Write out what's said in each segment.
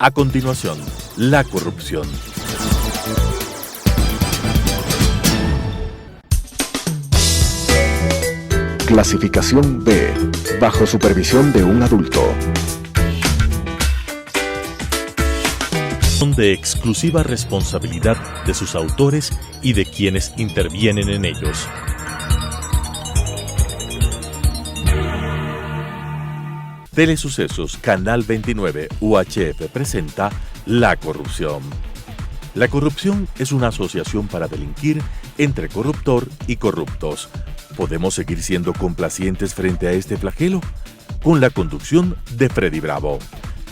A continuación, la corrupción. Clasificación B, bajo supervisión de un adulto. Son de exclusiva responsabilidad de sus autores y de quienes intervienen en ellos. Telesucesos Canal 29 UHF presenta La Corrupción. La corrupción es una asociación para delinquir entre corruptor y corruptos. ¿Podemos seguir siendo complacientes frente a este flagelo? Con la conducción de Freddy Bravo.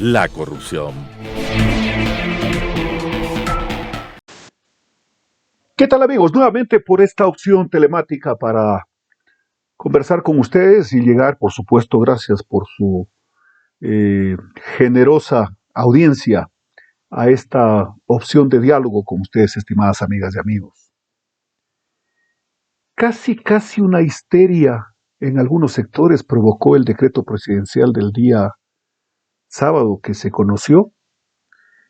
La corrupción. ¿Qué tal, amigos? Nuevamente por esta opción telemática para conversar con ustedes y llegar, por supuesto, gracias por su generosa audiencia a esta opción de diálogo con ustedes, estimadas amigas y amigos. Casi una histeria en algunos sectores provocó el decreto presidencial del día sábado que se conoció.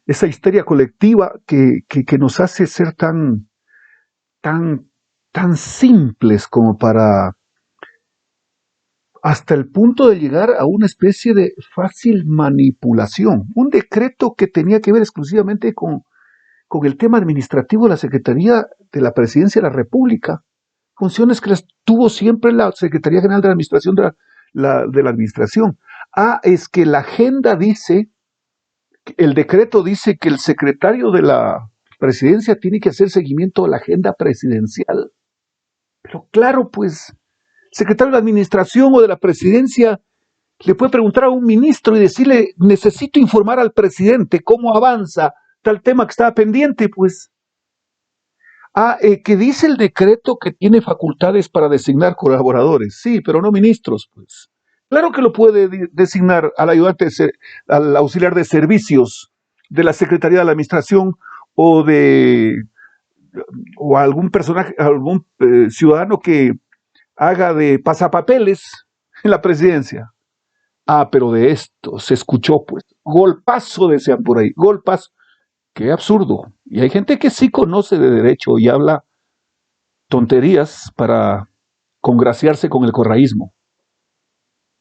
Esa histeria colectiva que nos hace ser tan simples como para hasta el punto de llegar a una especie de fácil manipulación. Un decreto que tenía que ver exclusivamente con el tema administrativo de la Secretaría de la Presidencia de la República, funciones que las tuvo siempre la Secretaría General de la Administración de la Administración. Es que la agenda dice, el decreto dice que el secretario de la Presidencia tiene que hacer seguimiento a la agenda presidencial. Pero claro, pues, secretario de la Administración o de la Presidencia le puede preguntar a un ministro y decirle, necesito informar al presidente cómo avanza tal tema que estaba pendiente, pues. Que dice el decreto que tiene facultades para designar colaboradores, sí, pero no ministros, pues. Claro que lo puede designar al ayudante, al auxiliar de servicios de la Secretaría de la Administración o a algún personaje, algún ciudadano que haga de pasapapeles en la presidencia. Pero de esto se escuchó, pues, golpazo, decían por ahí, golpazo. Qué absurdo. Y hay gente que sí conoce de derecho y habla tonterías para congraciarse con el correísmo.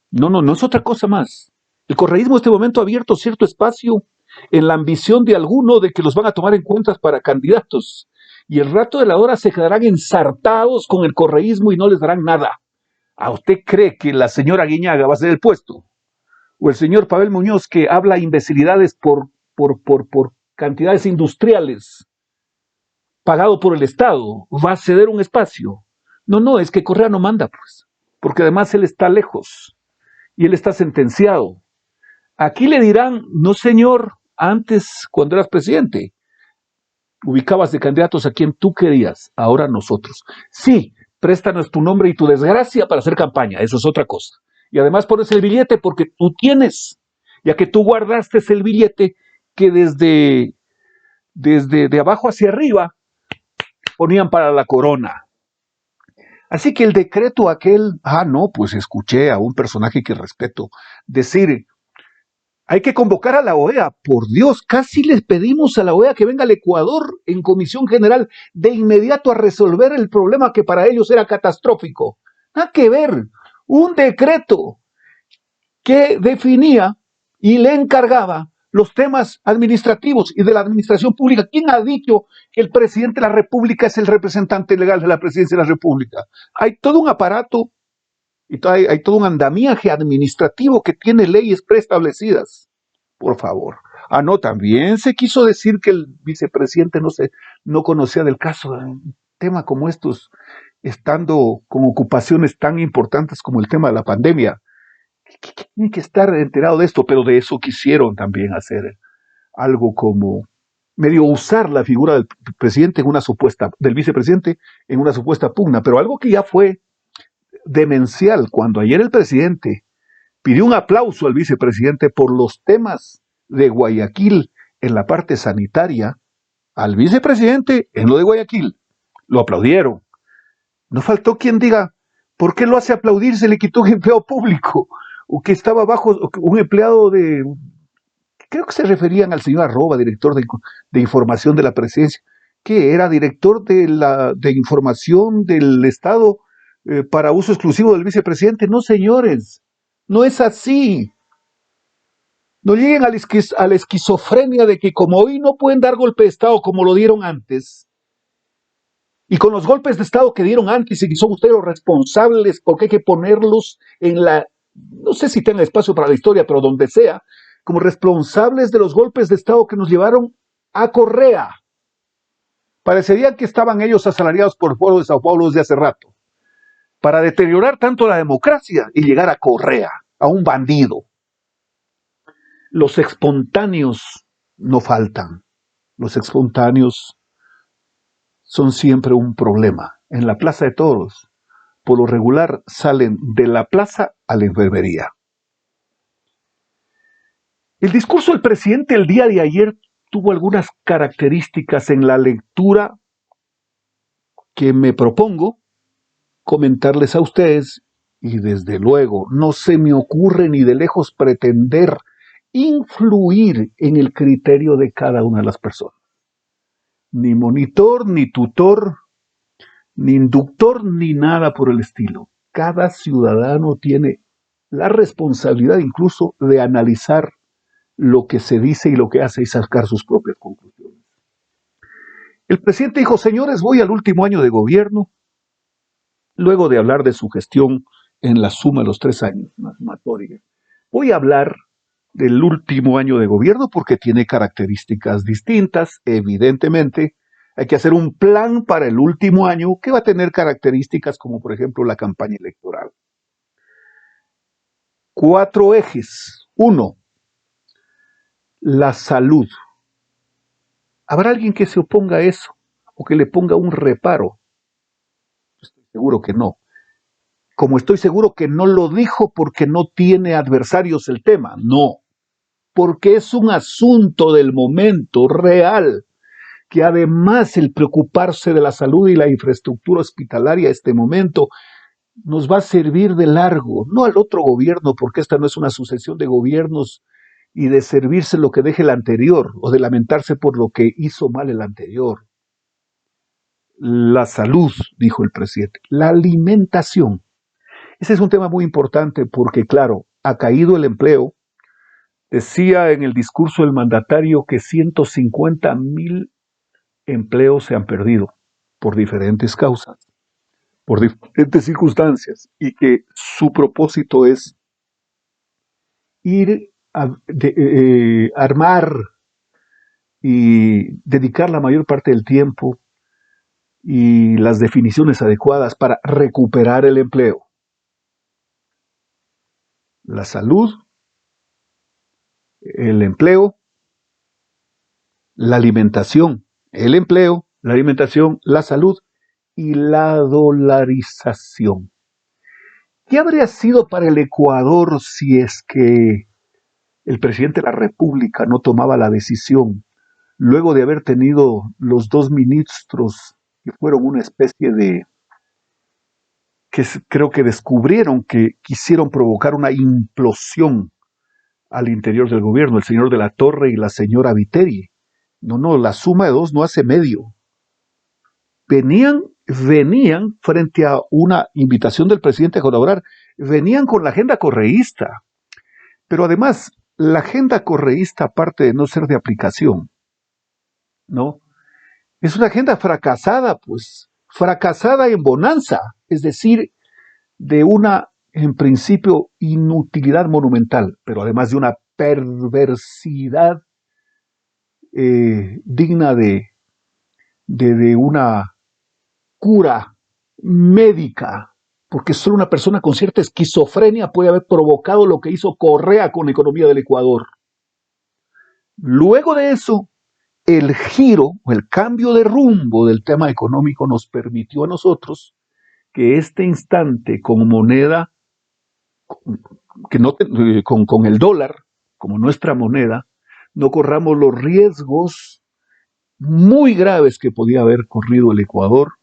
No es otra cosa más. El correísmo en este momento ha abierto cierto espacio en la ambición de alguno de que los van a tomar en cuenta para candidatos. Y el rato de la hora se quedarán ensartados con el correísmo y no les darán nada. ¿A usted cree que la señora Guiñaga va a ser el puesto? ¿O el señor Pavel Muñoz, que habla imbecilidades por cantidades industriales, pagado por el Estado, va a ceder un espacio? No, es que Correa no manda, pues, porque además él está lejos y él está sentenciado. Aquí le dirán, no señor, antes cuando eras presidente, ubicabas de candidatos a quien tú querías, ahora nosotros. Sí, préstanos tu nombre y tu desgracia para hacer campaña, eso es otra cosa. Y además pones el billete porque tú tienes, ya que tú guardaste el billete que desde de abajo hacia arriba ponían para la corona. Así que el decreto aquel, pues escuché a un personaje que respeto decir, hay que convocar a la OEA. Por Dios, casi les pedimos a la OEA que venga al Ecuador en comisión general de inmediato a resolver el problema que para ellos era catastrófico. Nada que ver, un decreto que definía y le encargaba los temas administrativos y de la administración pública. ¿Quién ha dicho que el presidente de la República es el representante legal de la presidencia de la República? Hay todo un aparato y hay todo un andamiaje administrativo que tiene leyes preestablecidas. Por favor. También se quiso decir que el vicepresidente no conocía del caso. Un tema como estos, estando con ocupaciones tan importantes como el tema de la pandemia, tiene que estar enterado de esto, pero de eso quisieron también hacer algo como medio usar la figura del presidente del vicepresidente en una supuesta pugna, pero algo que ya fue demencial, cuando ayer el presidente pidió un aplauso al vicepresidente por los temas de Guayaquil en la parte sanitaria, al vicepresidente en lo de Guayaquil lo aplaudieron. No faltó quien diga, ¿por qué lo hace aplaudir? Se le quitó un empleado público, o que estaba bajo un empleado creo que se referían al señor Arroba, director de información de la presidencia, que era director de información del Estado para uso exclusivo del vicepresidente. No, señores, no es así. No lleguen a la esquizofrenia de que como hoy no pueden dar golpe de Estado como lo dieron antes, y con los golpes de Estado que dieron antes y que son ustedes los responsables porque hay que ponerlos en no sé si tenga espacio para la historia, pero donde sea, como responsables de los golpes de Estado que nos llevaron a Correa. Parecería que estaban ellos asalariados por el pueblo de Sao Paulo desde hace rato, para deteriorar tanto la democracia y llegar a Correa, a un bandido. Los espontáneos no faltan. Los espontáneos son siempre un problema. En la Plaza de Toros, por lo regular, salen de la plaza a la enfermería. El discurso del presidente el día de ayer tuvo algunas características en la lectura que me propongo comentarles a ustedes, y desde luego no se me ocurre ni de lejos pretender influir en el criterio de cada una de las personas. Ni monitor, ni tutor, ni inductor, ni nada por el estilo. Cada ciudadano tiene la responsabilidad incluso de analizar lo que se dice y lo que hace y sacar sus propias conclusiones. El presidente dijo: señores, voy al último año de gobierno, luego de hablar de su gestión en la suma de los 3 años, una sumatoria. Voy a hablar del último año de gobierno porque tiene características distintas, evidentemente. Hay que hacer un plan para el último año que va a tener características como, por ejemplo, la campaña electoral. 4 ejes. 1, la salud. ¿Habrá alguien que se oponga a eso o que le ponga un reparo? Estoy seguro que no. Como estoy seguro que no lo dijo porque no tiene adversarios el tema. No, porque es un asunto del momento real, que además el preocuparse de la salud y la infraestructura hospitalaria a este momento nos va a servir de largo, no al otro gobierno, porque esta no es una sucesión de gobiernos y de servirse lo que deje el anterior o de lamentarse por lo que hizo mal el anterior. La salud, dijo el presidente, la alimentación. Ese es un tema muy importante porque, claro, ha caído el empleo. Decía en el discurso del mandatario que 150,000 empleos se han perdido por diferentes causas, por diferentes circunstancias, y que su propósito es ir a armar y dedicar la mayor parte del tiempo y las definiciones adecuadas para recuperar el empleo. La salud, el empleo, la alimentación, el empleo, la alimentación, la salud y la dolarización. ¿Qué habría sido para el Ecuador si es que el presidente de la República no tomaba la decisión, luego de haber tenido los 2 ministros que fueron una especie de, que creo que descubrieron que quisieron provocar una implosión al interior del gobierno, el señor de la Torre y la señora Viteri? No, la suma de 2 no hace medio. Venían frente a una invitación del presidente a colaborar, venían con la agenda correísta, pero además la agenda correísta, aparte de no ser de aplicación, ¿no? Es una agenda fracasada, pues, fracasada en bonanza, es decir, de una, en principio, inutilidad monumental, pero además de una perversidad digna de una cura médica, porque solo una persona con cierta esquizofrenia puede haber provocado lo que hizo Correa con la economía del Ecuador. Luego de eso, el giro o el cambio de rumbo del tema económico nos permitió a nosotros que este instante con moneda, que no, con el dólar como nuestra moneda, no corramos los riesgos muy graves que podía haber corrido el Ecuador,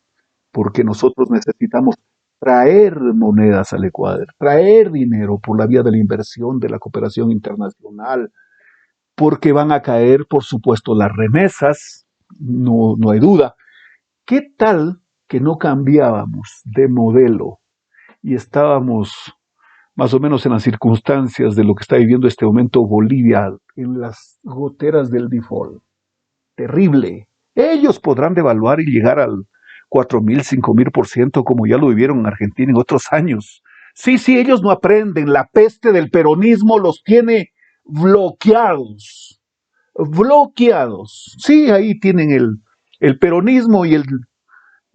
porque nosotros necesitamos traer monedas al Ecuador, traer dinero por la vía de la inversión, de la cooperación internacional, porque van a caer, por supuesto, las remesas, no hay duda. ¿Qué tal que no cambiábamos de modelo y estábamos más o menos en las circunstancias de lo que está viviendo este momento Bolivia, en las goteras del default? Terrible. Ellos podrán devaluar y llegar al 4.000, 5.000%, como ya lo vivieron en Argentina en otros años. Sí, ellos no aprenden. La peste del peronismo los tiene bloqueados. Bloqueados. Sí, ahí tienen el peronismo y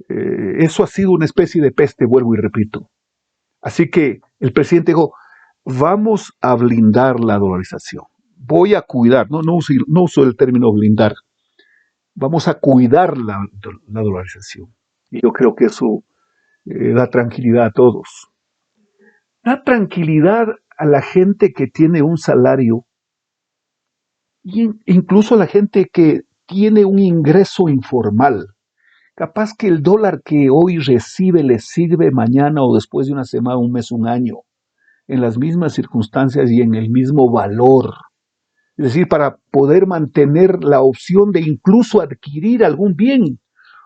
eso ha sido una especie de peste, vuelvo y repito. Así que el presidente dijo, vamos a blindar la dolarización. Voy a cuidar, no uso el término blindar, vamos a cuidar la dolarización. Y yo creo que eso da tranquilidad a todos. Da tranquilidad a la gente que tiene un salario, e incluso a la gente que tiene un ingreso informal. Capaz que el dólar que hoy recibe le sirve mañana o después de una semana, un mes, un año, en las mismas circunstancias y en el mismo valor. Es decir, para poder mantener la opción de incluso adquirir algún bien,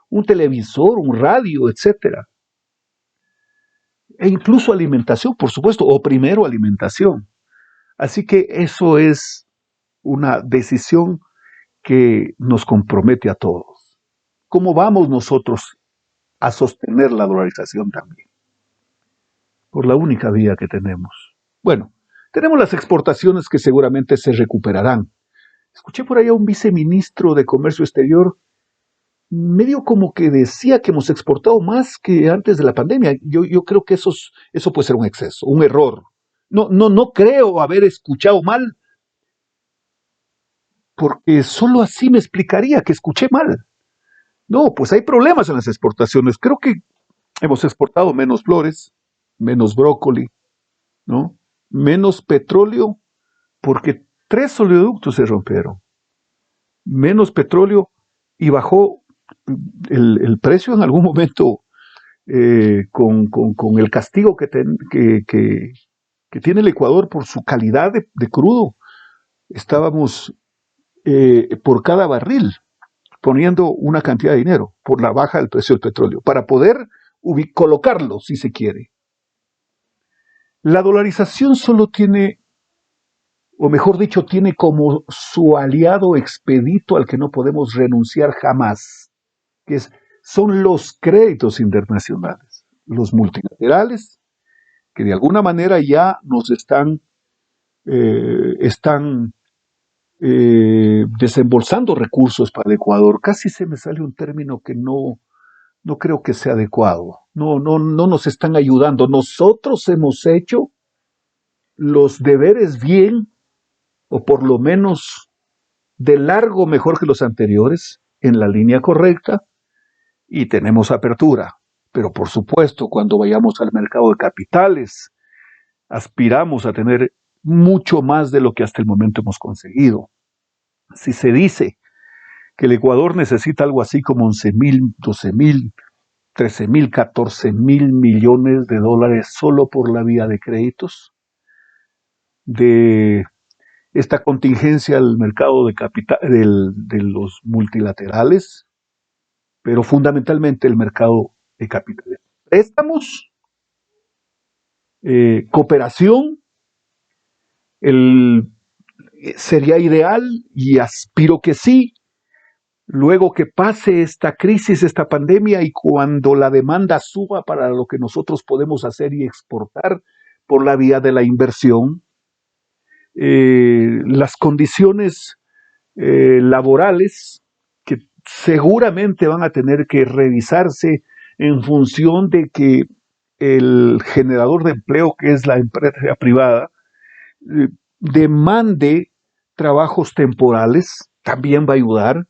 un televisor, un radio, etcétera. E incluso alimentación, por supuesto, o primero alimentación. Así que eso es una decisión que nos compromete a todos. ¿Cómo vamos nosotros a sostener la dolarización también? Por la única vía que tenemos. Bueno, tenemos las exportaciones que seguramente se recuperarán. Escuché por ahí a un viceministro de Comercio Exterior medio como que decía que hemos exportado más que antes de la pandemia. Yo creo que eso puede ser un exceso, un error. No creo haber escuchado mal, porque solo así me explicaría que escuché mal. No, pues hay problemas en las exportaciones. Creo que hemos exportado menos flores, menos brócoli, ¿no? Menos petróleo, porque 3 oleoductos se rompieron. Menos petróleo y bajó el precio en algún momento con el castigo que tiene el Ecuador por su calidad de crudo. Estábamos por cada barril poniendo una cantidad de dinero por la baja del precio del petróleo, para poder colocarlo, si se quiere. La dolarización solo tiene, o mejor dicho, tiene como su aliado expedito al que no podemos renunciar jamás, que son los créditos internacionales, los multilaterales, que de alguna manera ya nos están desembolsando recursos para el Ecuador. Casi se me sale un término que no creo que sea adecuado. No nos están ayudando. Nosotros hemos hecho los deberes bien, o por lo menos de largo mejor que los anteriores, en la línea correcta, y tenemos apertura. Pero por supuesto, cuando vayamos al mercado de capitales, aspiramos a tener mucho más de lo que hasta el momento hemos conseguido. Si se dice que el Ecuador necesita algo así como 11.000, 12.000, 13.000, 14.000 millones de dólares solo por la vía de créditos, de esta contingencia al mercado de capital, de los multilaterales, pero fundamentalmente el mercado de capitales. Préstamos, cooperación, sería ideal y aspiro que sí, luego que pase esta crisis, esta pandemia, y cuando la demanda suba para lo que nosotros podemos hacer y exportar por la vía de la inversión, las condiciones laborales que seguramente van a tener que revisarse en función de que el generador de empleo, que es la empresa privada, demande trabajos temporales, también va a ayudar.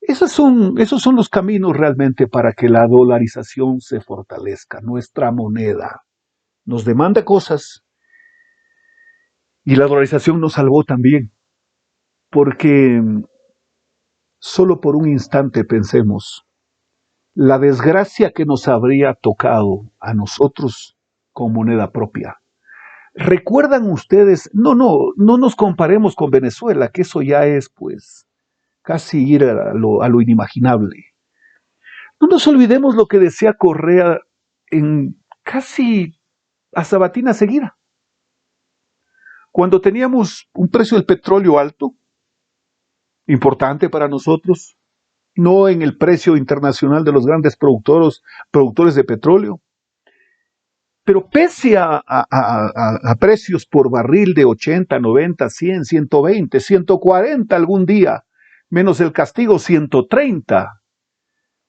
Esos son los caminos realmente para que la dolarización se fortalezca. Nuestra moneda nos demanda cosas y la dolarización nos salvó también, porque solo por un instante pensemos la desgracia que nos habría tocado a nosotros con moneda propia. ¿Recuerdan ustedes? No nos comparemos con Venezuela, que eso ya es, pues, casi ir a lo inimaginable. No nos olvidemos lo que decía Correa en casi a sabatina seguida. Cuando teníamos un precio del petróleo alto, importante para nosotros, no en el precio internacional de los grandes productores de petróleo, pero pese a precios por barril de 80, 90, 100, 120, 140 algún día, menos el castigo 130.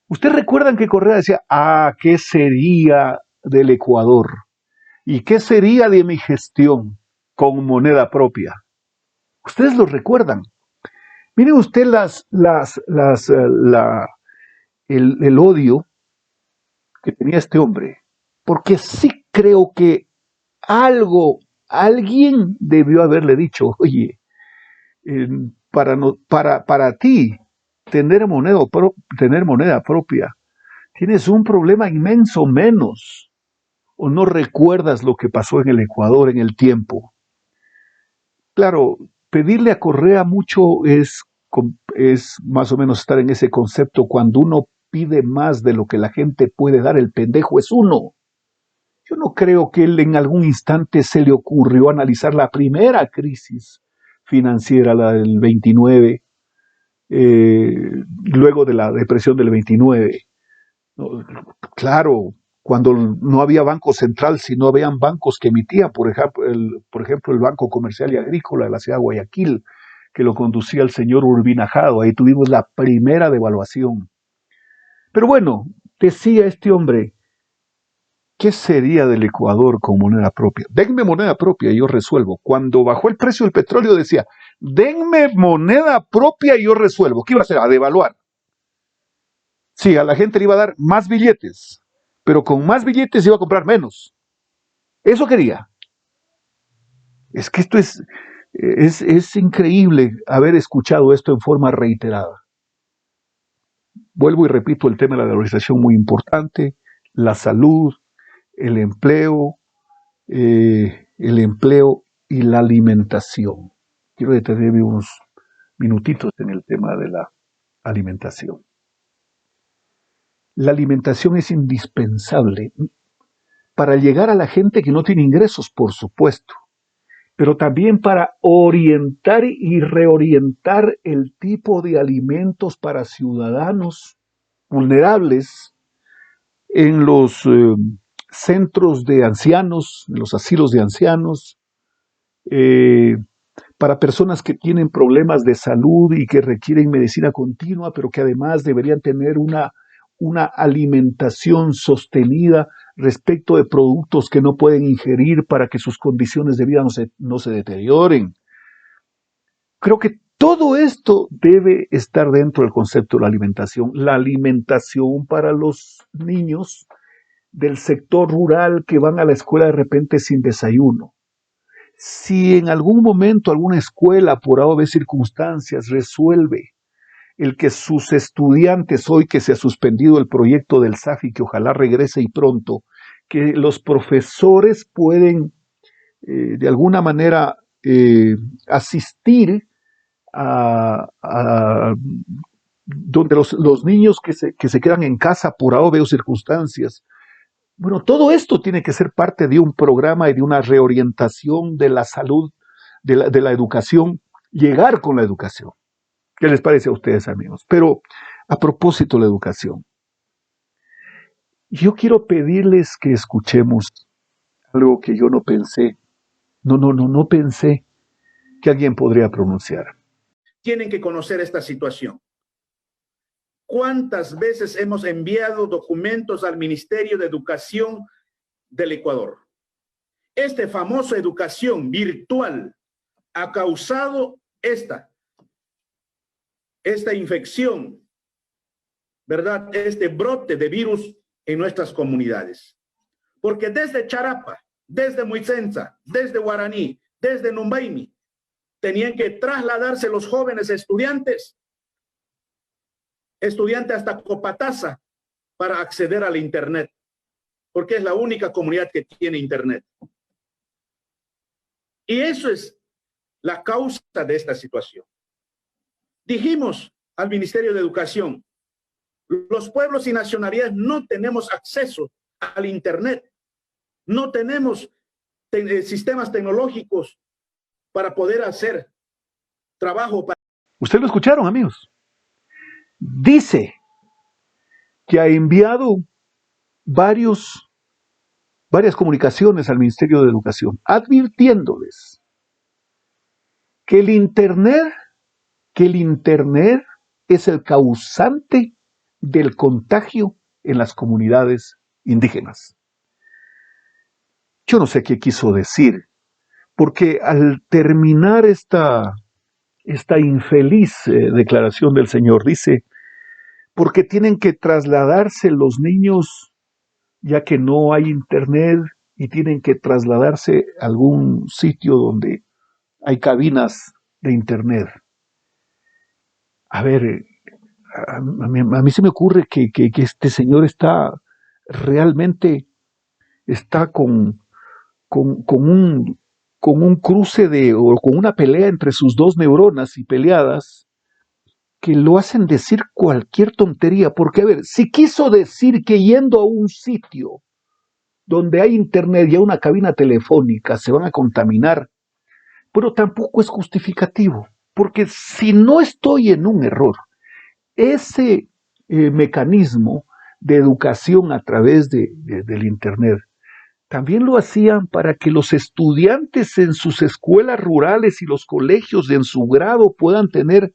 ¿Ustedes recuerdan que Correa decía, qué sería del Ecuador? ¿Y qué sería de mi gestión con moneda propia? ¿Ustedes lo recuerdan? Miren usted el odio que tenía este hombre, porque sí creo que alguien debió haberle dicho, oye, para ti tener moneda propia, tienes un problema inmenso menos, o no recuerdas lo que pasó en el Ecuador en el tiempo. Claro, pedirle a Correa mucho es más o menos estar en ese concepto. Cuando uno pide más de lo que la gente puede dar, el pendejo es uno. Yo no creo que él en algún instante se le ocurrió analizar la primera crisis financiera, la del 29, luego de la depresión del 29. No, claro, cuando no había banco central, sino habían bancos que emitían, por ejemplo, el Banco Comercial y Agrícola de la ciudad de Guayaquil, que lo conducía el señor Urbinajado. Ahí tuvimos la primera devaluación. Pero bueno, decía este hombre, ¿qué sería del Ecuador con moneda propia? Denme moneda propia y yo resuelvo. Cuando bajó el precio del petróleo decía, denme moneda propia y yo resuelvo. ¿Qué iba a hacer? A devaluar. Sí, a la gente le iba a dar más billetes, pero con más billetes iba a comprar menos. Eso quería. Es que esto es increíble haber escuchado esto en forma reiterada. Vuelvo y repito, el tema de la dolarización muy importante, la salud, el empleo y la alimentación. Quiero detenerme unos minutitos en el tema de la alimentación. La alimentación es indispensable para llegar a la gente que no tiene ingresos, por supuesto, pero también para orientar y reorientar el tipo de alimentos para ciudadanos vulnerables en los centros de ancianos, en los asilos de ancianos, para personas que tienen problemas de salud y que requieren medicina continua, pero que además deberían tener una alimentación sostenida respecto de productos que no pueden ingerir para que sus condiciones de vida no se deterioren. Creo que todo esto debe estar dentro del concepto de la alimentación. La alimentación para los niños del sector rural que van a la escuela de repente sin desayuno. Si en algún momento alguna escuela, por A o B circunstancias, resuelve el que sus estudiantes, hoy que se ha suspendido el proyecto del SAFI, que ojalá regrese y pronto, que los profesores pueden de alguna manera asistir a donde los niños que se quedan en casa por A o B circunstancias. Bueno, todo esto tiene que ser parte de un programa y de una reorientación de la salud, de la educación, llegar con la educación. ¿Qué les parece a ustedes, amigos? Pero a propósito de la educación, yo quiero pedirles que escuchemos algo que yo no pensé, no pensé que alguien podría pronunciar. Tienen que conocer esta situación. ¿Cuántas veces hemos enviado documentos al Ministerio de Educación del Ecuador? Este famoso educación virtual ha causado esta infección, ¿verdad? Este brote de virus en nuestras comunidades. Porque desde Charapa, desde Muicenza, desde Guaraní, desde Numbaimi, tenían que trasladarse los jóvenes estudiantes hasta Copataza para acceder al internet, porque es la única comunidad que tiene internet. Y eso es la causa de esta situación. Dijimos al Ministerio de Educación, los pueblos y nacionalidades no tenemos acceso al Internet, no tenemos sistemas tecnológicos para poder hacer trabajo. Ustedes lo escucharon, amigos. Dice que ha enviado varias comunicaciones al Ministerio de Educación, advirtiéndoles que el Internet es el causante del contagio en las comunidades indígenas. Yo no sé qué quiso decir, porque al terminar esta infeliz declaración del señor, dice, porque tienen que trasladarse los niños, ya que no hay internet, y tienen que trasladarse a algún sitio donde hay cabinas de internet. A ver, a mí se me ocurre que este señor realmente está con un cruce o con una pelea entre sus dos neuronas y peleadas, que lo hacen decir cualquier tontería, porque a ver, si quiso decir que yendo a un sitio donde hay internet y hay una cabina telefónica se van a contaminar, pero tampoco es justificativo, porque si no estoy en un error, ese mecanismo de educación a través del internet también lo hacían para que los estudiantes en sus escuelas rurales y los colegios en su grado puedan tener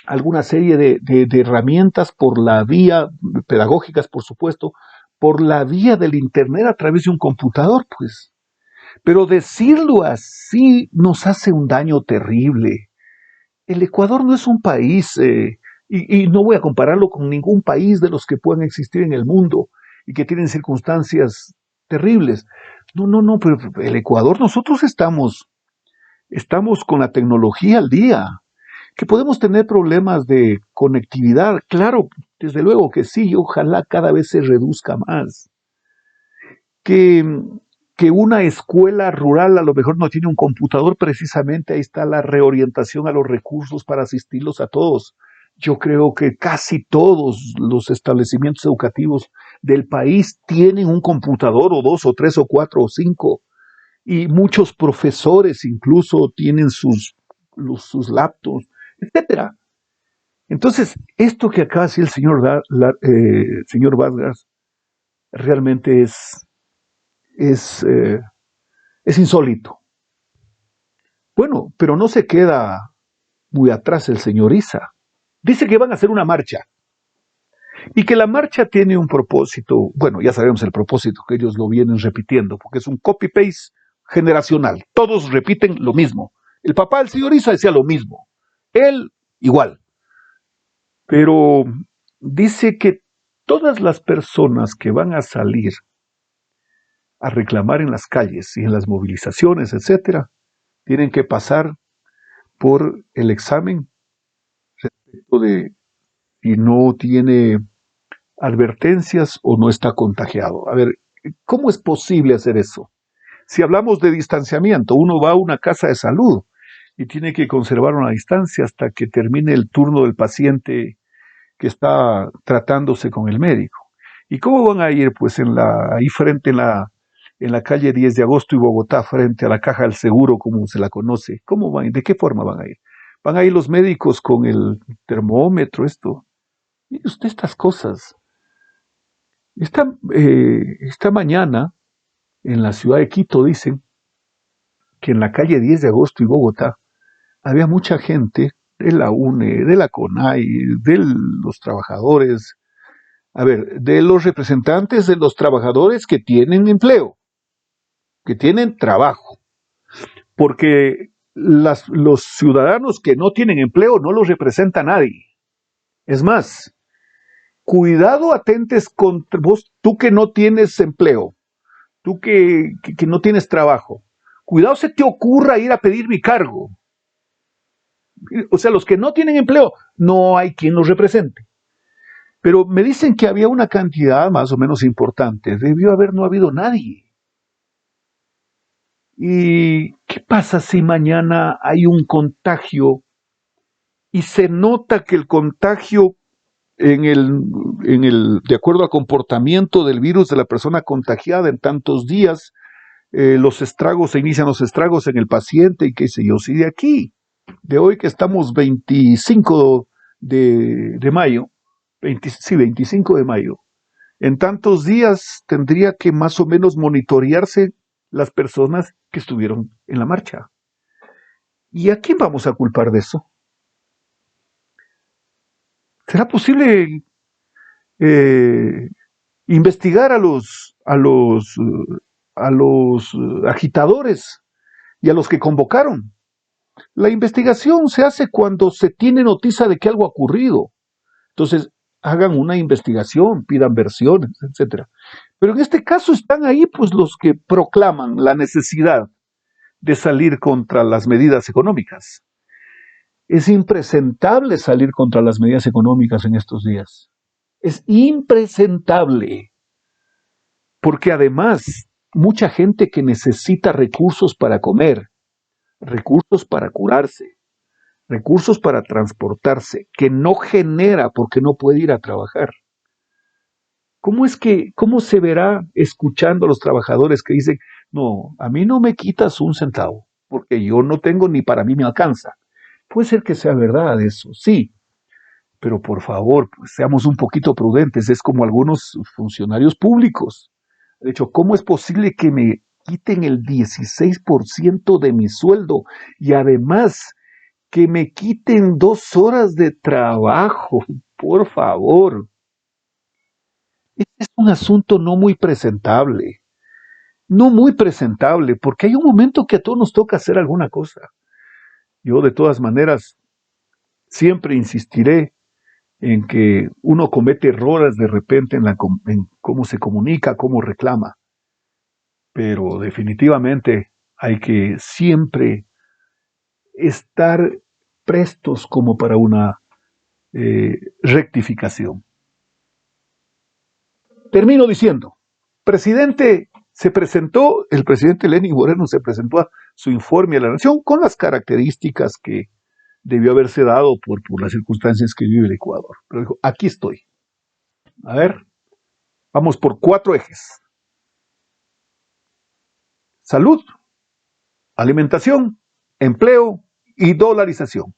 alguna serie de herramientas por la vía pedagógicas, por supuesto, por la vía del internet a través de un computador, pues. Pero decirlo así nos hace un daño terrible. El Ecuador no es un país, y no voy a compararlo con ningún país de los que puedan existir en el mundo y que tienen circunstancias terribles. No, pero el Ecuador, nosotros estamos con la tecnología al día, que podemos tener problemas de conectividad, claro, desde luego que sí, y ojalá cada vez se reduzca más. Que una escuela rural a lo mejor no tiene un computador, precisamente ahí está la reorientación a los recursos para asistirlos a todos. Yo creo que casi todos los establecimientos educativos del país tienen un computador, o 2, o 3, o 4, o 5, y muchos profesores incluso tienen sus laptops, etcétera. Entonces, esto que acaba de decir el señor Vargas realmente es insólito. Bueno, pero no se queda muy atrás el señor Issa. Dice que van a hacer una marcha y que la marcha tiene un propósito. Bueno, ya sabemos el propósito, que ellos lo vienen repitiendo, porque es un copy-paste generacional. Todos repiten lo mismo. El papá del señor Issa decía lo mismo. Él igual. Pero dice que todas las personas que van a salir a reclamar en las calles y en las movilizaciones, etcétera, tienen que pasar por el examen respecto de si no tiene advertencias o no está contagiado. A ver, ¿cómo es posible hacer eso? Si hablamos de distanciamiento, uno va a una casa de salud y tiene que conservar una distancia hasta que termine el turno del paciente que está tratándose con el médico. ¿Y cómo van a ir? Pues ahí frente en la calle 10 de agosto y Bogotá, frente a la Caja del Seguro, como se la conoce. ¿Cómo van? ¿De qué forma van a ir? Van a ir los médicos con el termómetro, esto. Mire usted estas cosas. Esta mañana, en la ciudad de Quito, dicen que en la calle 10 de agosto y Bogotá había mucha gente de la UNE, de la CONAI, de los trabajadores, de los representantes de los trabajadores que tienen empleo, que tienen trabajo, porque los ciudadanos que no tienen empleo no los representa nadie. Es más, cuidado, atentes contra vos, tú que no tienes empleo, tú que no tienes trabajo, cuidado se te ocurra ir a pedir mi cargo. O sea, los que no tienen empleo, no hay quien los represente. Pero me dicen que había una cantidad más o menos importante. Debió haber no habido nadie. ¿Y qué pasa si mañana hay un contagio y se nota que el contagio de acuerdo al comportamiento del virus de la persona contagiada en tantos días, se inician los estragos en el paciente y qué sé yo? Si de aquí, de hoy que estamos 25 de mayo, 25 de mayo, en tantos días tendría que más o menos monitorearse las personas que estuvieron en la marcha. ¿Y a quién vamos a culpar de eso? ¿Será posible investigar a los agitadores y a los que convocaron? La investigación se hace cuando se tiene noticia de que algo ha ocurrido. Entonces, hagan una investigación, pidan versiones, etc. Pero en este caso están ahí pues los que proclaman la necesidad de salir contra las medidas económicas. Es impresentable salir contra las medidas económicas en estos días. Es impresentable. Porque además, mucha gente que necesita recursos para comer, recursos para curarse, recursos para transportarse, que no genera porque no puede ir a trabajar. ¿Cómo se verá escuchando a los trabajadores que dicen, no, a mí no me quitas un centavo, porque yo no tengo ni para mí me alcanza? Puede ser que sea verdad eso, sí, pero por favor, pues, seamos un poquito prudentes. Es como algunos funcionarios públicos. De hecho, ¿cómo es posible que me quiten el 16% de mi sueldo y además que me quiten 2 horas de trabajo? Por favor. Este es un asunto no muy presentable. No muy presentable, porque hay un momento que a todos nos toca hacer alguna cosa. Yo, de todas maneras, siempre insistiré en que uno comete errores de repente en cómo se comunica, cómo reclama. Pero definitivamente hay que siempre estar prestos como para una rectificación. Termino diciendo, el presidente Lenín Moreno se presentó a su informe a la nación con las características que debió haberse dado por las circunstancias que vive el Ecuador. Pero dijo, aquí estoy. A ver, vamos por 4 ejes. Salud, alimentación, empleo y dolarización.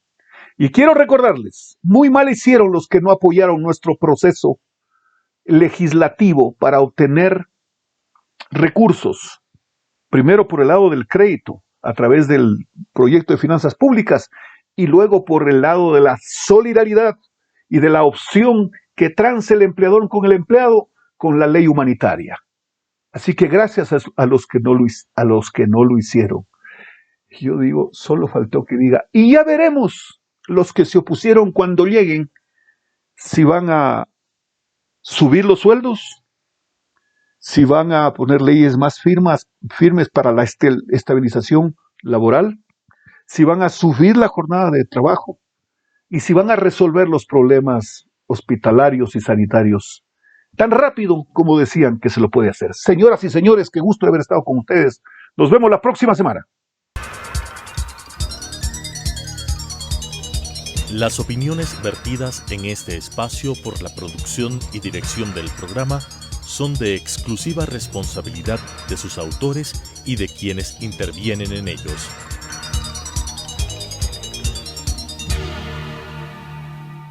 Y quiero recordarles, muy mal hicieron los que no apoyaron nuestro proceso legislativo para obtener recursos, primero por el lado del crédito, a través del proyecto de finanzas públicas, y luego por el lado de la solidaridad y de la opción que trance el empleador con el empleado con la ley humanitaria. Así que gracias a los que no lo hicieron. Yo digo, solo faltó que diga, y ya veremos los que se opusieron cuando lleguen, si van a subir los sueldos, si van a poner leyes más firmes para la estabilización laboral, si van a subir la jornada de trabajo y si van a resolver los problemas hospitalarios y sanitarios tan rápido como decían que se lo puede hacer. Señoras y señores, qué gusto haber estado con ustedes. Nos vemos la próxima semana. Las opiniones vertidas en este espacio por la producción y dirección del programa son de exclusiva responsabilidad de sus autores y de quienes intervienen en ellos.